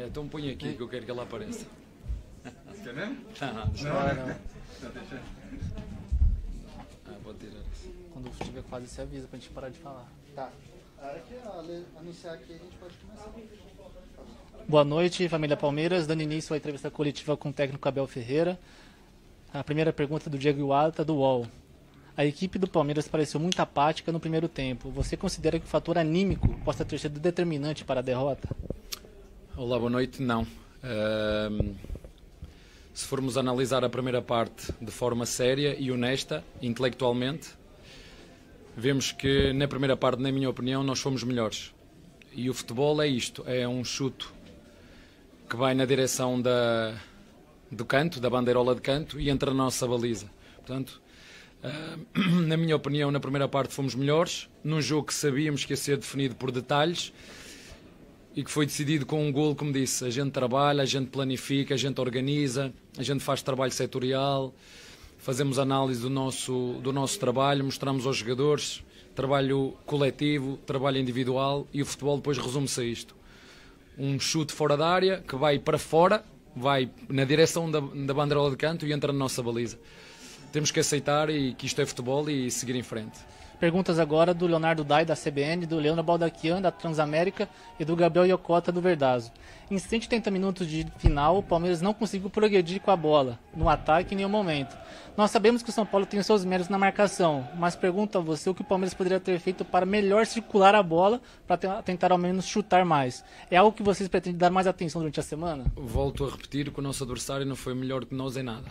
Então põe aqui que eu quero que ela apareça. Quer mesmo? Não. Pode tirar isso. Quando estiver quase, você avisa pra gente parar de falar. Tá. A hora que anunciar aqui, a gente pode começar. Boa noite, família Palmeiras. Dando início à entrevista coletiva com o técnico Abel Ferreira. A primeira pergunta é do Diego Iwata, do UOL. A equipe do Palmeiras pareceu muito apática no primeiro tempo. Você considera que o fator anímico possa ter sido determinante para a derrota? Olá, boa noite. Não. Se formos analisar a primeira parte de forma séria e honesta, intelectualmente, vemos que na primeira parte, na minha opinião, nós fomos melhores. E o futebol é isto, é um chuto que vai na direção do canto, da bandeirola de canto, e entra na nossa baliza. Portanto, na minha opinião, na primeira parte fomos melhores, num jogo que sabíamos que ia ser definido por detalhes, e que foi decidido com um golo, como disse. A gente trabalha, a gente planifica, a gente organiza, a gente faz trabalho setorial, fazemos análise do nosso trabalho, mostramos aos jogadores trabalho coletivo, trabalho individual, e o futebol depois resume-se a isto. Um chute fora da área, que vai para fora, vai na direção da bandeirola de canto e entra na nossa baliza. Temos que aceitar que isto é futebol e seguir em frente. Perguntas agora do Leonardo Dai, da CBN, do Leandro Baldaquian, da Transamérica, e do Gabriel Iocota, do Verdazo. Em 180 minutos de final, o Palmeiras não conseguiu progredir com a bola, no ataque em nenhum momento. Nós sabemos que o São Paulo tem os seus méritos na marcação, mas pergunto a você o que o Palmeiras poderia ter feito para melhor circular a bola, para tentar ao menos chutar mais. É algo que vocês pretendem dar mais atenção durante a semana? Volto a repetir que o nosso adversário não foi melhor que nós em nada.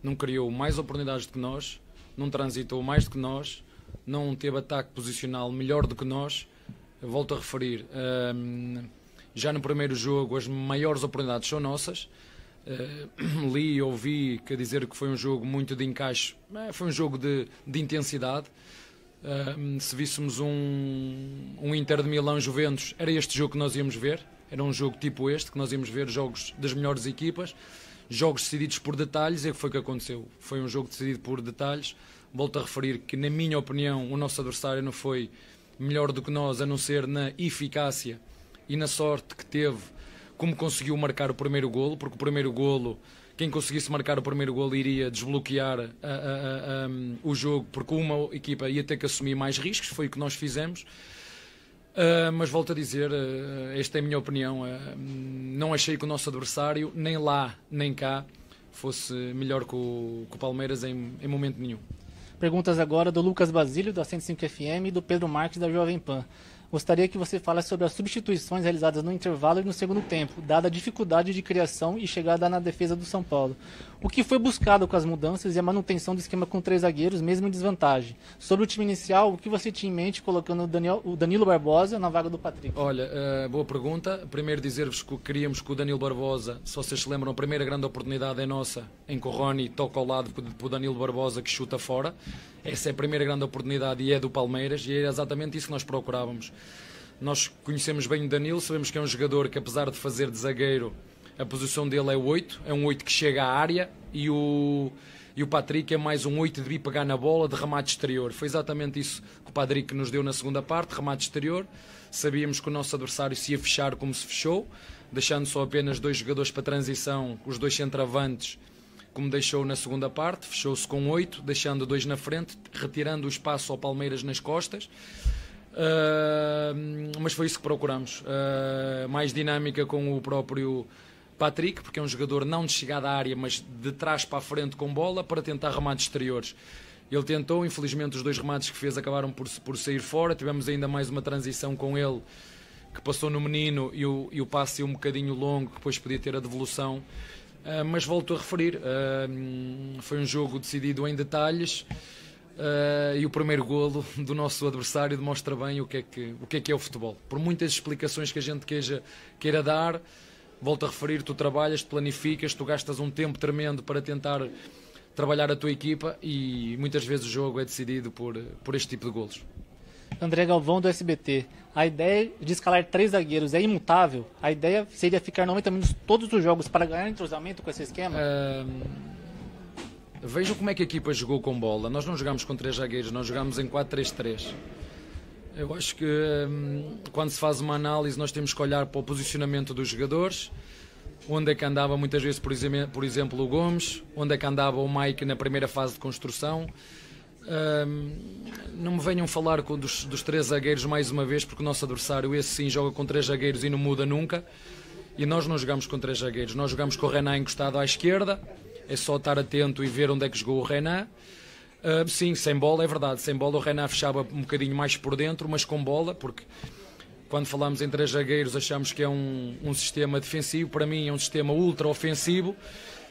Não criou mais oportunidades do que nós, não transitou mais do que nós, não teve ataque posicional melhor do que nós. Volto a referir, já no primeiro jogo as maiores oportunidades são nossas. Li e ouvi que dizer que foi um jogo muito de encaixe, foi um jogo de intensidade. Se víssemos um Inter de Milão-Juventus, era este jogo que nós íamos ver, era um jogo tipo este, que nós íamos ver jogos das melhores equipas, jogos decididos por detalhes, e o que foi que aconteceu? Foi um jogo decidido por detalhes. Volto a referir que, na minha opinião, o nosso adversário não foi melhor do que nós, a não ser na eficácia e na sorte que teve, como conseguiu marcar o primeiro golo, porque o primeiro golo, quem conseguisse marcar o primeiro golo iria desbloquear o jogo, porque uma equipa ia ter que assumir mais riscos, foi o que nós fizemos. Mas volto a dizer, esta é a minha opinião, não achei que o nosso adversário, nem lá nem cá, fosse melhor que o Palmeiras em momento nenhum. Perguntas agora do Lucas Basílio, da 105 FM, e do Pedro Marques, da Jovem Pan. Gostaria que você falasse sobre as substituições realizadas no intervalo e no segundo tempo, dada a dificuldade de criação e chegada na defesa do São Paulo. O que foi buscado com as mudanças e a manutenção do esquema com 3 zagueiros, mesmo em desvantagem? Sobre o time inicial, o que você tinha em mente colocando o Danilo Barbosa na vaga do Patrick? Olha, boa pergunta. Primeiro dizer-vos que queríamos que o Danilo Barbosa, se vocês se lembram, a primeira grande oportunidade é nossa, em que o Rony toca ao lado para o Danilo Barbosa, que chuta fora. Essa é a primeira grande oportunidade e é do Palmeiras, e é exatamente isso que nós procurávamos. Nós conhecemos bem o Danilo, sabemos que é um jogador que, apesar de fazer de zagueiro, a posição dele é 8, é um 8 que chega à área, e o Patrick é mais um 8 de vir pegar na bola, de remate exterior. Foi exatamente isso que o Patrick nos deu na segunda parte, remate exterior. Sabíamos que o nosso adversário se ia fechar como se fechou, deixando só apenas 2 jogadores para transição, os 2 centroavantes, como deixou na segunda parte, fechou-se com 8, deixando 2 na frente, retirando o espaço ao Palmeiras nas costas. Mas foi isso que procuramos. Mais dinâmica com o próprio Patrick, porque é um jogador não de chegada à área, mas de trás para a frente com bola, para tentar remates exteriores. Ele tentou, infelizmente os 2 remates que fez acabaram por sair fora. Tivemos ainda mais uma transição com ele, que passou no Menino, e o passe um bocadinho longo, que depois podia ter a devolução. Mas volto a referir, foi um jogo decidido em detalhes, e o primeiro golo do nosso adversário demonstra bem o que é o futebol. Por muitas explicações que a gente queira dar, volto a referir, tu trabalhas, tu planificas, tu gastas um tempo tremendo para tentar trabalhar a tua equipa, e muitas vezes o jogo é decidido por este tipo de golos. André Galvão, do SBT. A ideia de escalar 3 zagueiros é imutável? A ideia seria ficar 90 minutos todos os jogos para ganhar entrosamento com esse esquema? Vejam como é que a equipa jogou com bola. Nós não jogámos com 3 zagueiros, nós jogámos em 4-3-3. Eu acho que quando se faz uma análise nós temos que olhar para o posicionamento dos jogadores, onde é que andava muitas vezes, por exemplo, o Gomes, onde é que andava o Mike na primeira fase de construção. Não me venham falar dos 3 zagueiros mais uma vez, porque o nosso adversário, esse sim, joga com 3 zagueiros e não muda nunca. E nós não jogamos com 3 zagueiros, nós jogamos com o Renan encostado à esquerda, é só estar atento e ver onde é que jogou o Renan. Sim, sem bola, é verdade, sem bola o Renan fechava um bocadinho mais por dentro, mas com bola, porque quando falamos em 3 zagueiros achamos que é um sistema defensivo, para mim é um sistema ultra ofensivo,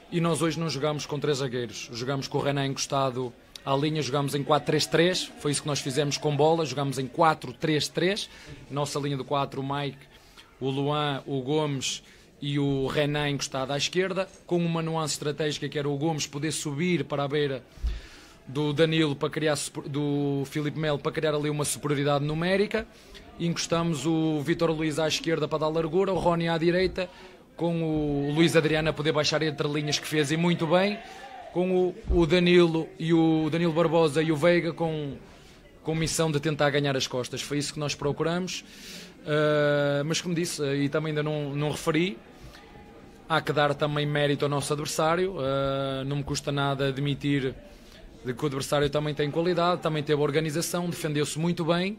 e nós hoje não jogamos com 3 zagueiros, jogamos com o Renan encostado à linha, jogamos em 4-3-3, foi isso que nós fizemos com bola, jogamos em 4-3-3, nossa linha de 4, o Mike, o Luan, o Gomes e o Renan encostado à esquerda, com uma nuance estratégica que era o Gomes poder subir para a beira do Danilo, para criar, do Filipe Melo, para criar ali uma superioridade numérica. Encostamos o Vítor Luís à esquerda para dar largura, o Rony à direita, com o Luís Adriano a poder baixar entre linhas, que fez e muito bem, com o Danilo e o Danilo Barbosa e o Veiga com missão de tentar ganhar as costas. Foi isso que nós procuramos. Mas como disse, e também ainda não referi, há que dar também mérito ao nosso adversário. Não me custa nada admitir de que o adversário também tem qualidade, também teve organização, defendeu-se muito bem.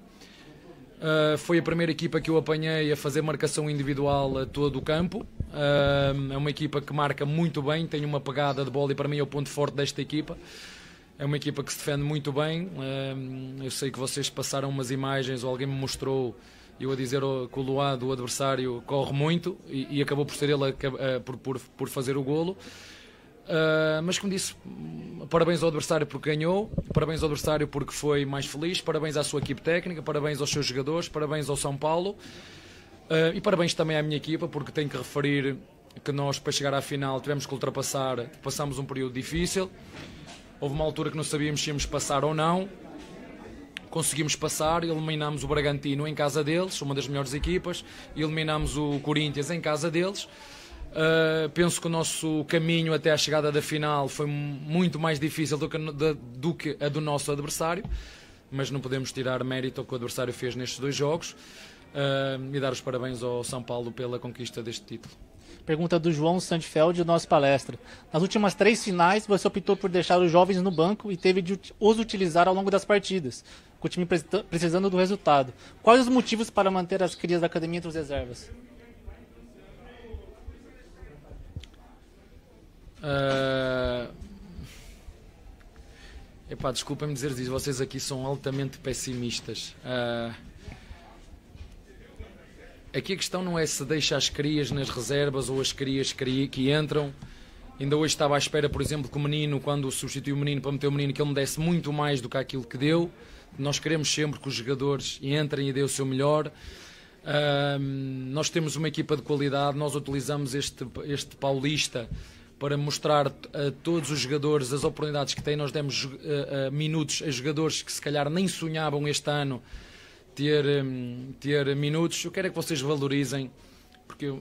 Foi a primeira equipa que eu apanhei a fazer marcação individual a todo o campo. É uma equipa que marca muito bem, tem uma pegada de bola e para mim é o ponto forte desta equipa. É uma equipa que se defende muito bem. Eu sei que vocês passaram umas imagens ou alguém me mostrou, eu a dizer que o Luan do adversário corre muito e acabou por ser ele por fazer o golo. Mas como disse, parabéns ao adversário porque ganhou, parabéns ao adversário porque foi mais feliz, parabéns à sua equipe técnica, parabéns aos seus jogadores, parabéns ao São Paulo, e parabéns também à minha equipa, porque tenho que referir que nós, para chegar à final, tivemos que ultrapassar, passamos um período difícil. Houve uma altura que não sabíamos se íamos passar ou não, conseguimos passar, eliminámos o Bragantino em casa deles, uma das melhores equipas, eliminámos o Corinthians em casa deles. Penso que o nosso caminho até à chegada da final foi muito mais difícil do que a do nosso adversário, mas não podemos tirar mérito ao que o adversário fez nestes 2 jogos, e dar os parabéns ao São Paulo pela conquista deste título. Pergunta do João Sandfeld, do nosso palestra. Nas últimas 3 finais, você optou por deixar os jovens no banco e teve de os utilizar ao longo das partidas, com o time precisando do resultado. Quais os motivos para manter as crias da academia entre os reservas? Desculpem-me dizer isso, vocês aqui são altamente pessimistas. Aqui a questão não é se deixa as crias nas reservas ou as crias que entram. Ainda hoje estava à espera, por exemplo, que o menino, quando substituiu o menino para meter o menino, que ele me desse muito mais do que aquilo que deu. Nós queremos sempre que os jogadores entrem e dêem o seu melhor. Nós temos uma equipa de qualidade, nós utilizamos este Paulista para mostrar a todos os jogadores as oportunidades que têm. Nós demos minutos a jogadores que se calhar nem sonhavam este ano ter minutos. Eu quero é que vocês valorizem, porque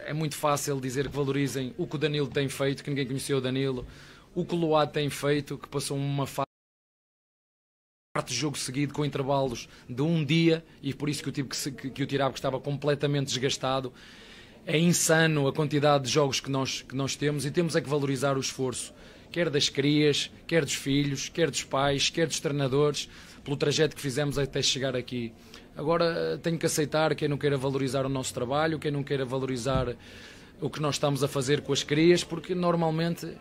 é muito fácil dizer que valorizem o que o Danilo tem feito, que ninguém conheceu o Danilo, o que o Luá tem feito, que passou uma fase de jogo seguido com intervalos de um dia, e por isso que eu tive que o tirar, porque estava completamente desgastado. É insano a quantidade de jogos que nós temos, e temos é que valorizar o esforço, quer das crias, quer dos filhos, quer dos pais, quer dos treinadores, pelo trajeto que fizemos até chegar aqui. Agora tenho que aceitar quem não queira valorizar o nosso trabalho, quem não queira valorizar o que nós estamos a fazer com as crias, porque normalmente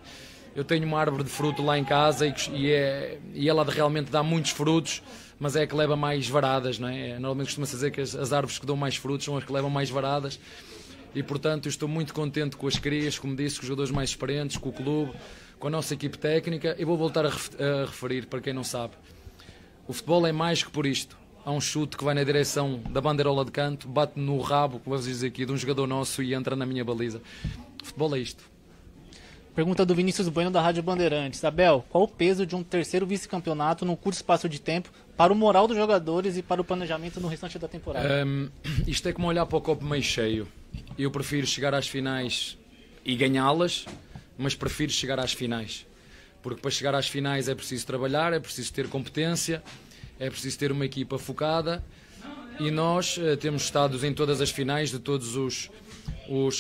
eu tenho uma árvore de fruto lá em casa e ela realmente dá muitos frutos, mas é a que leva mais varadas, não é? Normalmente costuma-se dizer que as árvores que dão mais frutos são as que levam mais varadas. E portanto eu estou muito contente com as crias, como disse, com os jogadores mais experientes, com o clube, com a nossa equipe técnica. E vou voltar a referir, para quem não sabe, o futebol é mais que por isto. Há um chute que vai na direção da bandeirola de canto, bate no rabo, como vamos dizer aqui, de um jogador nosso e entra na minha baliza. O futebol é isto. Pergunta do Vinícius Bueno, da Rádio Bandeirantes. Abel, qual o peso de um terceiro vice-campeonato num curto espaço de tempo para o moral dos jogadores e para o planejamento no restante da temporada? Isto é como olhar para o copo meio cheio. Eu prefiro chegar às finais e ganhá-las, mas prefiro chegar às finais. Porque para chegar às finais é preciso trabalhar, é preciso ter competência, é preciso ter uma equipa focada. E nós temos estado em todas as finais de todas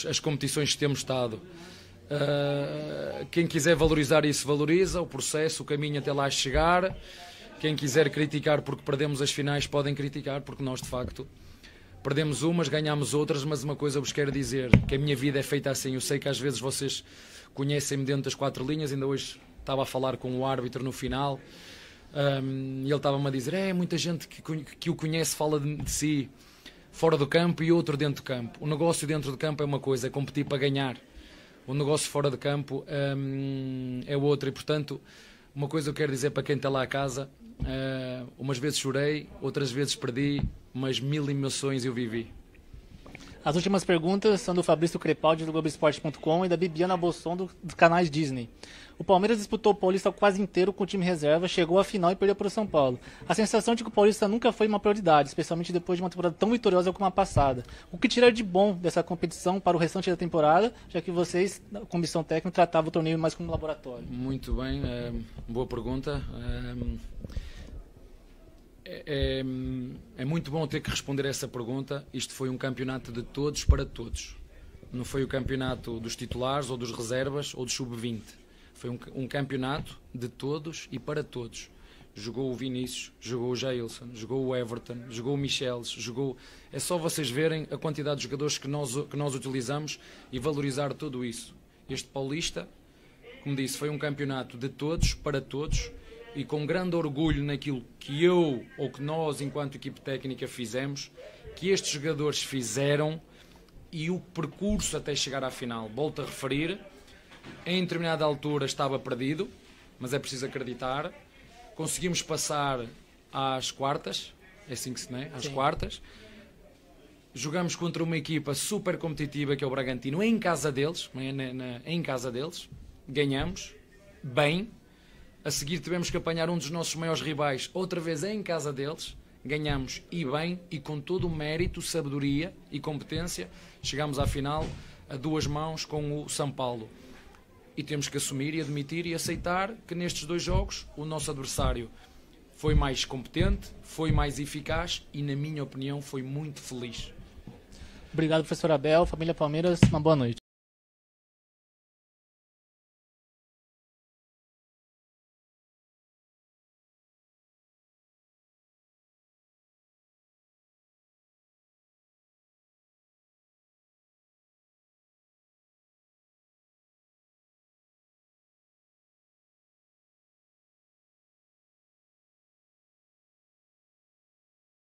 as competições que temos estado. Quem quiser valorizar isso, valoriza o processo, o caminho até lá chegar. Quem quiser criticar porque perdemos as finais, podem criticar, porque nós, de facto, perdemos umas, ganhamos outras, mas uma coisa vos quero dizer, que a minha vida é feita assim. Eu sei que às vezes vocês conhecem-me dentro das 4 linhas, ainda hoje estava a falar com o árbitro no final, e ele estava-me a dizer, muita gente que o conhece fala de si fora do campo e outro dentro do campo. O negócio dentro do campo é uma coisa, é competir para ganhar. O negócio fora de campo é outra, e portanto, uma coisa eu quero dizer para quem está lá a casa, umas vezes chorei, outras vezes perdi, mas 1000 emoções eu vivi. As últimas perguntas são do Fabrício Crepaldi do Globoesporte.com e da Bibiana Bosson dos canais Disney. O Palmeiras disputou o Paulista quase inteiro com o time reserva, chegou à final e perdeu para o São Paulo. A sensação de que o Paulista nunca foi uma prioridade, especialmente depois de uma temporada tão vitoriosa como a passada. O que tirar de bom dessa competição para o restante da temporada, já que vocês, na comissão técnica, tratavam o torneio mais como um laboratório? Muito bem, boa pergunta. É muito bom ter que responder a essa pergunta. Isto foi um campeonato de todos para todos. Não foi o campeonato dos titulares ou dos reservas ou dos sub-20. Foi um campeonato de todos e para todos. Jogou o Vinícius, jogou o Jailson, jogou o Everton, jogou o Michelis, jogou... É só vocês verem a quantidade de jogadores que nós utilizamos e valorizar tudo isso. Este Paulista, como disse, foi um campeonato de todos para todos, e com grande orgulho naquilo que eu ou que nós, enquanto equipe técnica, fizemos, que estes jogadores fizeram e o percurso até chegar à final. Volto a referir, em determinada altura estava perdido, mas é preciso acreditar. Conseguimos passar às quartas, é assim que se diz, às quartas. Jogamos contra uma equipa super competitiva que é o Bragantino, em casa deles, em casa deles. Ganhamos, bem. A seguir tivemos que apanhar um dos nossos maiores rivais, outra vez em casa deles. Ganhamos e bem, e com todo o mérito, sabedoria e competência, chegámos à final a 2 mãos com o São Paulo. E temos que assumir e admitir e aceitar que nestes 2 jogos o nosso adversário foi mais competente, foi mais eficaz e, na minha opinião, foi muito feliz. Obrigado, professor Abel. Família Palmeiras, uma boa noite.